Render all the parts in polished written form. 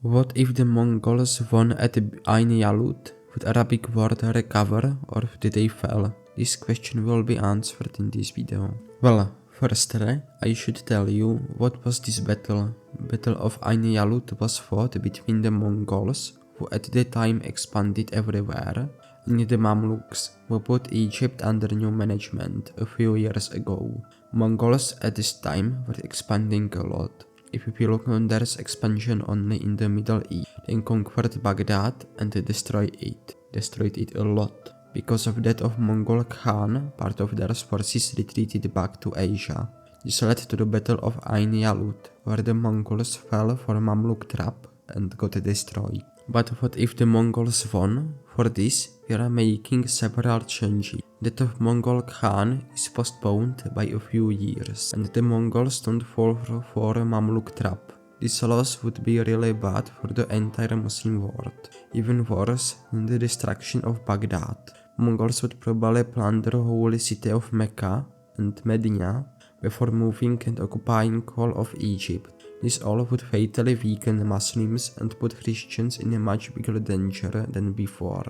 What if the Mongols won at Ain Jalut? Would Arabic world recover, or did they fail? This question will be answered in this video. Well, firstly, I should tell you what was this battle. Battle of Ain Jalut was fought between the Mongols, who at the time expanded everywhere, and the Mamluks, who put Egypt under new management a few years ago. Mongols at this time were expanding a lot. If we look on their expansion only in the Middle East, they conquered Baghdad and destroyed it a lot. Because of that of Mongol Khan, part of their forces retreated back to Asia. This led to the Battle of Ain Jalut, where the Mongols fell for Mamluk trap and got destroyed. But what if the Mongols won? For this, we are making several changes. That of Mongol Khan is postponed by a few years, and the Mongols don't fall for a Mamluk trap. This loss would be really bad for the entire Muslim world, even worse than the destruction of Baghdad. Mongols would probably plunder the holy city of Mecca and Medina before moving and occupying all of Egypt. This all would fatally weaken Muslims and put Christians in a much bigger danger than before.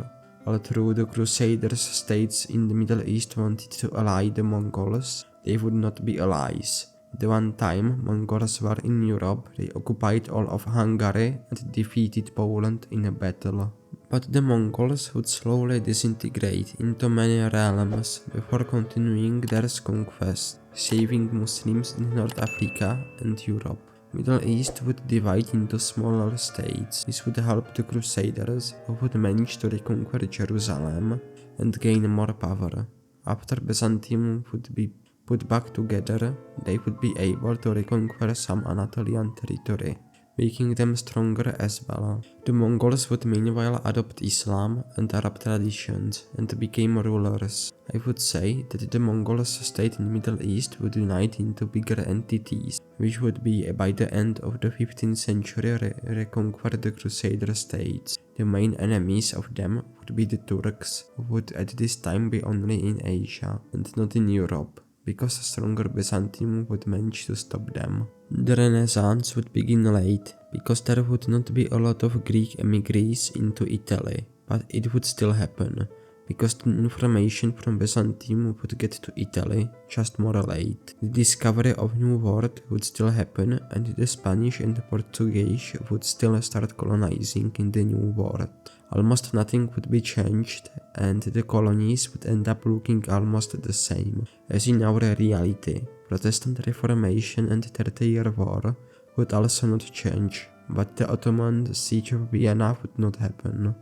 Although the Crusaders states in the Middle East wanted to ally the Mongols, they would not be allies. The one time Mongols were in Europe, they occupied all of Hungary and defeated Poland in a battle. But the Mongols would slowly disintegrate into many realms before continuing their conquest, saving Muslims in North Africa and Europe. Middle East would divide into smaller states. This would help the Crusaders, who would manage to reconquer Jerusalem and gain more power. After Byzantium would be put back together, they would be able to reconquer some Anatolian territory, making them stronger as well. The Mongols would meanwhile adopt Islam and Arab traditions and became rulers. I would say that the Mongols state in the Middle East would unite into bigger entities, which would be by the end of the 15th century reconquer the Crusader states. The main enemies of them would be the Turks, who would at this time be only in Asia and not in Europe, because a stronger Byzantium would manage to stop them. The Renaissance would begin late, because there would not be a lot of Greek emigres into Italy, but it would still happen, because the information from Byzantium would get to Italy just more late. The discovery of New World would still happen, and the Spanish and the Portuguese would still start colonizing in the New World. Almost nothing would be changed, and the colonies would end up looking almost the same as in our reality. Protestant Reformation and 30-Year War would also not change, but the Ottoman siege of Vienna would not happen.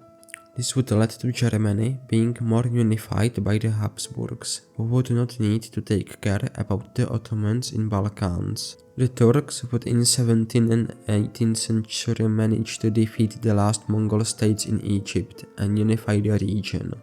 This would lead to Germany being more unified by the Habsburgs, who would not need to take care about the Ottomans in Balkans. The Turks would in 17th and 18th century manage to defeat the last Mongol states in Egypt and unify the region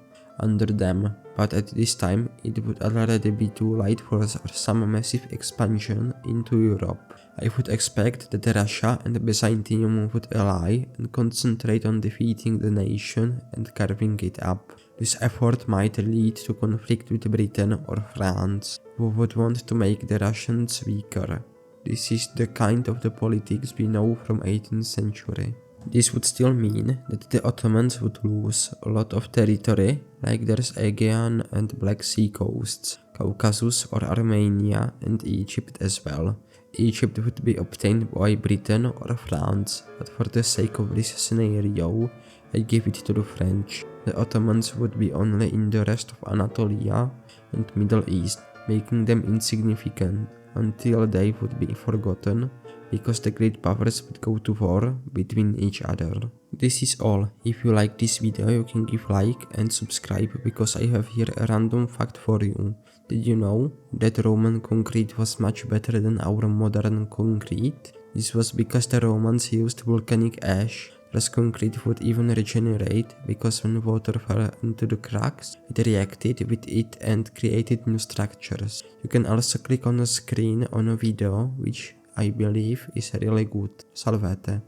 under them, but at this time it would already be too late for some massive expansion into Europe. I would expect that Russia and Byzantium would ally and concentrate on defeating the nation and carving it up. This effort might lead to conflict with Britain or France, who would want to make the Russians weaker. This is the kind of the politics we know from 18th century. This would still mean that the Ottomans would lose a lot of territory, like there's Aegean and Black Sea coasts, Caucasus or Armenia and Egypt as well. Egypt would be obtained by Britain or France, but for the sake of this scenario, I give it to the French. The Ottomans would be only in the rest of Anatolia and Middle East, making them insignificant until they would be forgotten, because the great powers would go to war between each other. This is all. If you like this video, you can give like and subscribe, because I have here a random fact for you. Did you know that Roman concrete was much better than our modern concrete? This was because the Romans used volcanic ash. Plus concrete would even regenerate, because when water fell into the cracks, it reacted with it and created new structures. You can also click on the screen on a video, which I believe is really good. Salvete.